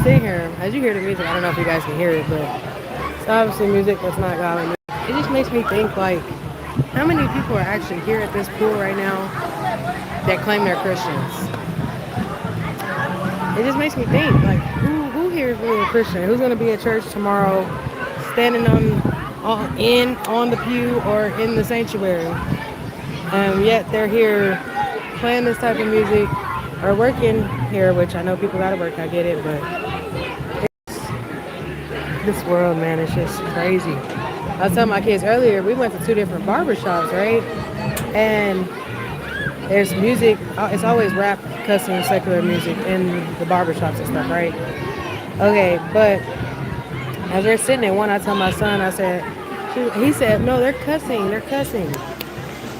sit here, as you hear the music, I don't know if you guys can hear it, but it's obviously music that's not godly music. It just makes me think, like, how many people are actually here at this pool right now that claim they're Christians? It just makes me think, like, who here is really a Christian? Who's going to be at church tomorrow, standing on the pew or in the sanctuary, and yet they're here playing this type of music or working here, which I know people got to work. I get it, but this world, man, it's just crazy. I was telling my kids earlier, we went to two different barbershops, right? And there's music, it's always rap, cussing, secular music in the barbershops and stuff, right? Okay, but as we're sitting in one, I tell my son, he said, no, they're cussing, they're cussing.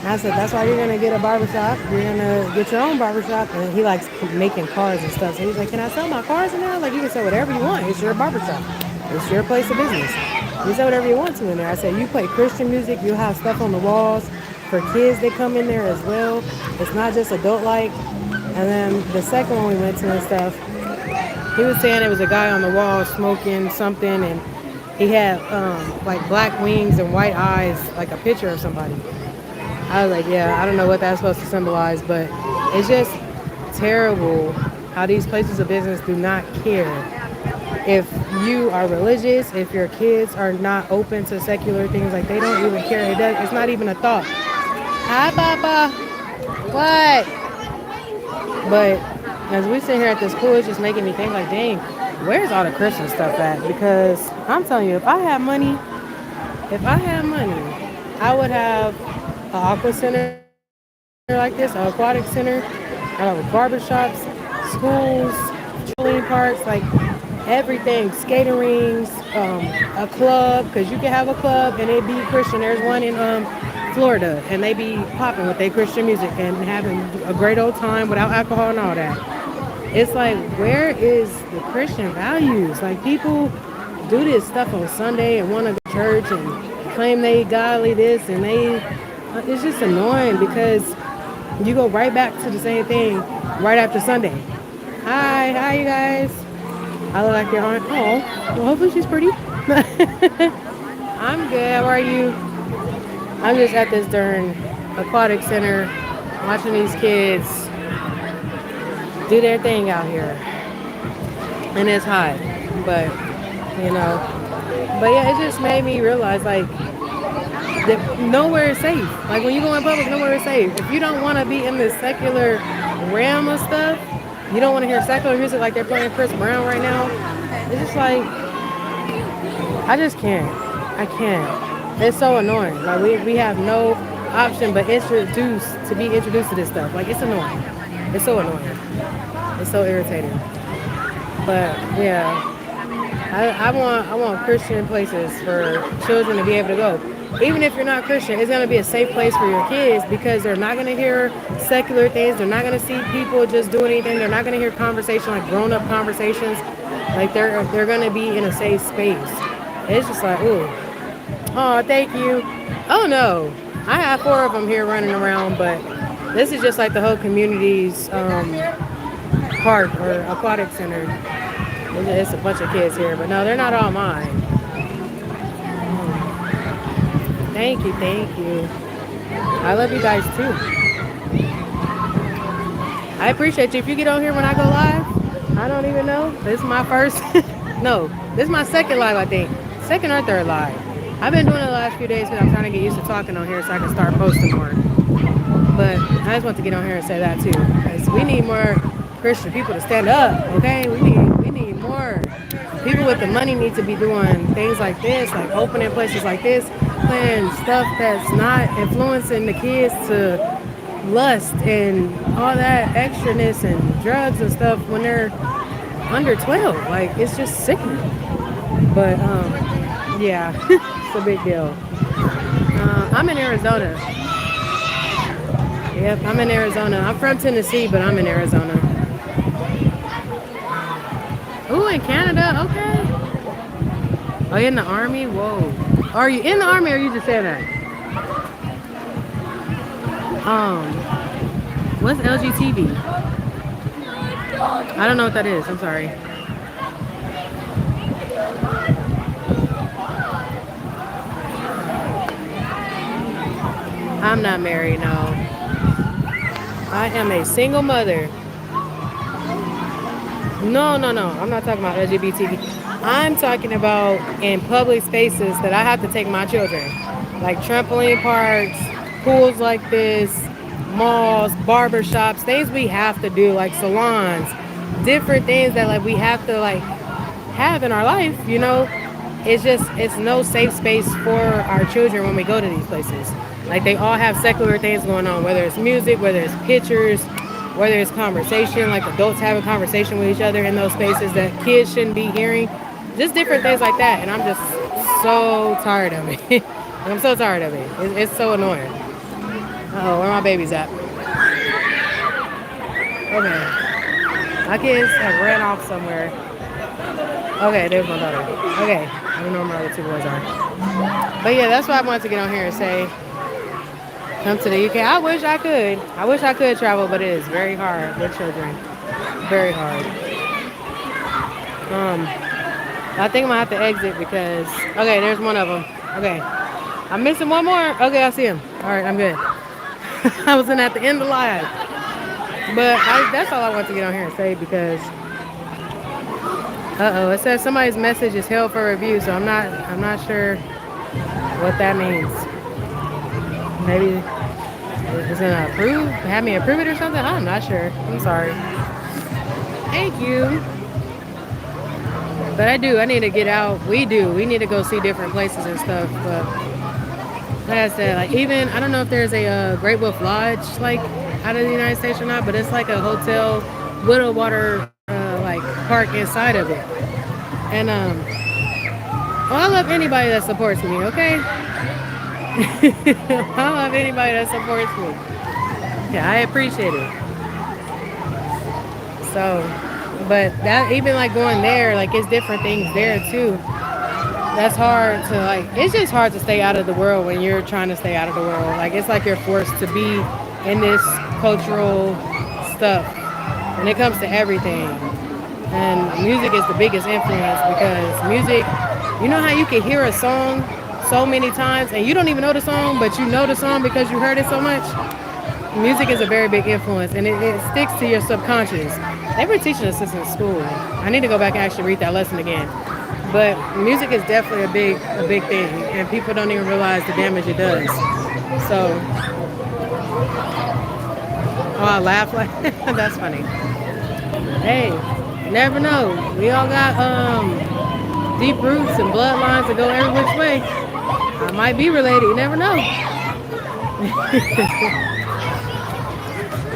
And I said, that's why you're going to get a barbershop. You're going to get your own barbershop. And he likes making cars and stuff. So he's like, can I sell my cars in there? Like, you can sell whatever you want. It's your barbershop. It's your place of business. You sell whatever you want to in there. I said, you play Christian music. You'll have stuff on the walls for kids that come in there as well. It's not just adult-like. And then the second one we went to and stuff, he was saying there was a guy on the wall smoking something, and he had like black wings and white eyes, like a picture of somebody. I was like, yeah, I don't know what that's supposed to symbolize, but it's just terrible how these places of business do not care if you are religious, if your kids are not open to secular things. Like, they don't even care. It's not even a thought. Hi, Papa. What? But as we sit here at this pool, it's just making me think, like, dang, where's all the Christian stuff at? Because I'm telling you, if I had money, I would have an aqua center like this, an aquatic center. I have barbershops, schools, trampoline parks, like everything, skating rings, a club, because you can have a club and it be Christian. There's one in Florida, and they be popping with their Christian music and having a great old time without alcohol and all that. It's like, where is the Christian values? Like, people do this stuff on Sunday and want to go to church and claim they godly this, and it's just annoying because you go right back to the same thing right after Sunday. Hi, you guys. I look like your aunt. Oh, well, hopefully she's pretty. I'm good. How are you? I'm just at this darn aquatic center watching these kids do their thing out here. And it's hot, but, but yeah, it just made me realize, like, that nowhere is safe. Like, when you go in public, nowhere is safe. If you don't want to be in the secular realm of stuff, you don't want to hear secular music like they're playing Chris Brown right now, it's just like, I just can't. I can't. It's so annoying. Like, we have no option but be introduced to this stuff. Like, it's annoying. It's so annoying. It's so irritating. But yeah, I want Christian places for children to be able to go. Even if you're not Christian, it's going to be a safe place for your kids because they're not going to hear secular things. They're not going to see people just doing anything. They're not going to hear conversation, like grown-up conversations. Like, they're going to be in a safe space. It's just like, ooh, oh, thank you. Oh no, I have 4 of them here running around, but this is just like the whole community's park or aquatic center. It's a bunch of kids here, but no, they're not all mine. Thank you. I love you guys too. I appreciate you. If you get on here when I go live, I don't even know. This is my first, no, this is my second live, I think. Second or third live. I've been doing it the last few days because I'm trying to get used to talking on here so I can start posting more. But I just want to get on here and say that too, because we need more Christian people to stand up, okay? We need more. People with the money need to be doing things like this, like opening places like this, playing stuff that's not influencing the kids to lust and all that extraness and drugs and stuff when they're under 12. Like, it's just sickening. But yeah, it's a big deal. I'm in Arizona. Yep, I'm in Arizona. I'm from Tennessee, but I'm in Arizona. Ooh, in Canada? Okay. Oh, you're in the Army? Whoa. Are you in the Army or you just saying that? What's LGTV? I don't know what that is. I'm sorry. I'm not married, no. I am a single mother. No, no, no. I'm not talking about LGBT. I'm talking about in public spaces that I have to take my children. Like trampoline parks, pools like this, malls, barber shops, things we have to do, like salons, different things that like we have to like have in our life, you know. It's no safe space for our children when we go to these places. Like they all have secular things going on, whether it's music, whether it's pictures, whether it's conversation, like adults having conversation with each other in those spaces that kids shouldn't be hearing, just different things like that. And I'm just so tired of it. I'm so tired of it. It's so annoying. Oh, where my babies at? Okay, my kids have ran off somewhere. Okay, there's my daughter. Okay, I don't know where my other two boys are. But yeah, that's why I wanted to get on here and say, come to the UK. I wish I could. I wish I could travel, but it is very hard with children. Very hard. I think I'm gonna have to exit because okay, there's one of them. Okay, I'm missing one more. Okay, I see him. All right, I'm good. I was in at the end of the live, but that's all I want to get on here and say because it says somebody's message is held for review, so I'm not sure what that means. Maybe it's gonna approve, have me approve it or something. I'm not sure. I'm sorry. Thank you. But I need to get out. We need to go see different places and stuff. But like I said, like even I don't know if there's a Great Wolf Lodge like out of the United States or not, but it's like a hotel with a water like park inside of it. And well, I love anybody that supports me. Okay. I love anybody that supports me. Yeah, I appreciate it. So, but that even like going there, like it's different things there too. That's hard to like. It's just hard to stay out of the world when you're trying to stay out of the world. Like it's like you're forced to be in this cultural stuff when it comes to everything. And music is the biggest influence because music, you know how you can hear a song so many times and you don't even know the song, but you know the song because you heard it so much. Music is a very big influence and it sticks to your subconscious. They were teaching us this in school. I need to go back and actually read that lesson again. But music is definitely a big thing and people don't even realize the damage it does. So, oh, I laugh like that's funny. Hey, never know. We all got deep roots and bloodlines that go every which way. I might be related. You never know.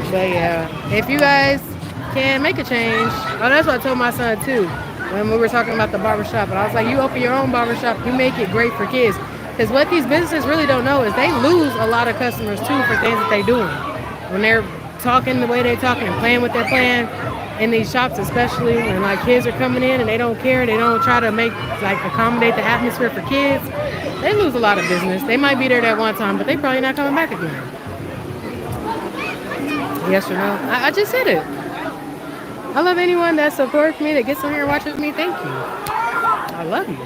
But yeah, if you guys can make a change. Oh, that's what I told my son too when we were talking about the barbershop. And I was like, you open your own barbershop, you make it great for kids. Because what these businesses really don't know is they lose a lot of customers too for things that they're doing. When they're talking the way they're talking and playing what they're playing in these shops especially, and like kids are coming in and they don't care, they don't try to make like accommodate the atmosphere for kids, they lose a lot of business. They might be there that one time, but they probably not coming back again. Yes or no? I just said it. I love anyone that supports me, that gets on here and watches me. Thank you. I love you.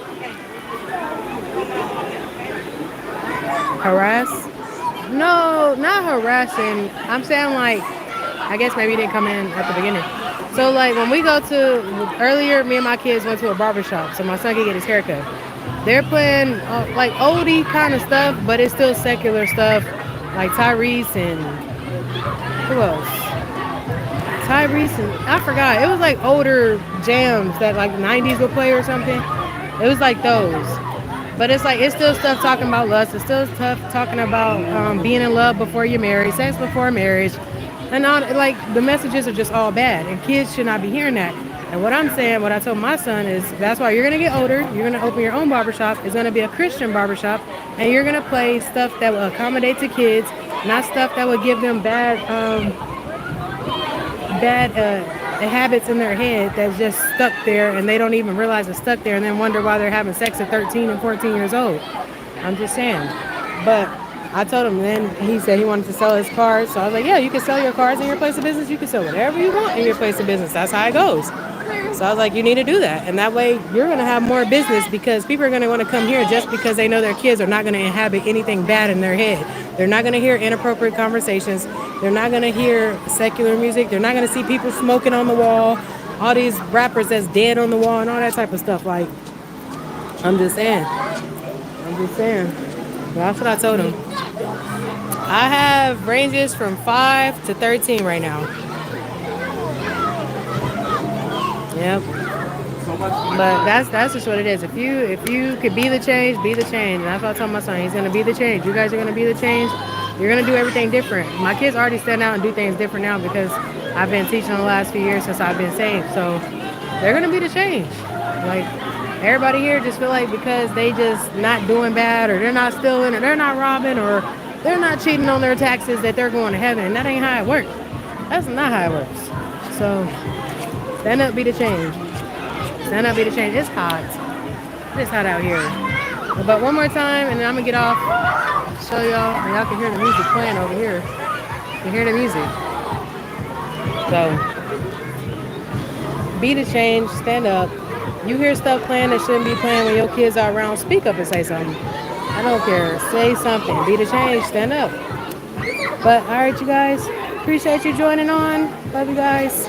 Harass? No, not harassing. I'm saying like, I guess maybe you didn't come in at the beginning. So like when we go to, earlier me and my kids went to a barbershop so my son could get his haircut. They're playing like oldie kind of stuff, but it's still secular stuff like Tyrese and who else? Tyrese and I forgot. It was like older jams that like the 90s would play or something. It was like those. But it's like, it's still stuff talking about lust. It's still stuff talking about being in love before you're married, sex before marriage. And all, like the messages are just all bad. And kids should not be hearing that. And what I'm saying, what I told my son is that's why you're going to get older. You're going to open your own barbershop. It's going to be a Christian barbershop. And you're going to play stuff that will accommodate to kids, not stuff that will give them bad habits in their head that's just stuck there and they don't even realize it's stuck there and then wonder why they're having sex at 13 and 14 years old. I'm just saying. But I told him, then he said he wanted to sell his cars. So I was like, yeah, you can sell your cars in your place of business. You can sell whatever you want in your place of business. That's how it goes. So I was like, you need to do that. And that way you're going to have more business because people are going to want to come here just because they know their kids are not going to inhabit anything bad in their head. They're not going to hear inappropriate conversations. They're not going to hear secular music. They're not going to see people smoking on the wall, all these rappers that's dead on the wall and all that type of stuff. Like, I'm just saying. I'm just saying. That's what I told him. I have ranges from 5 to 13 right now. Yep. But that's just what it is. If you could be the change, be the change. And that's what I told my son. He's gonna be the change. You guys are gonna be the change. You're gonna do everything different. My kids already stand out and do things different now because I've been teaching the last few years since I've been saved. So they're gonna be the change. Like everybody here just feel like because they just not doing bad or they're not stealing or they're not robbing or they're not cheating on their taxes that they're going to heaven. And that ain't how it works. That's not how it works. So stand up, be the change. Stand up, be the change. It's hot. It's hot out here. But one more time, and then I'm going to get off. Show y'all. And y'all can hear the music playing over here. You can hear the music. So, be the change. Stand up. You hear stuff playing that shouldn't be playing when your kids are around. Speak up and say something. I don't care. Say something. Be the change. Stand up. But, all right, you guys. Appreciate you joining on. Love you guys.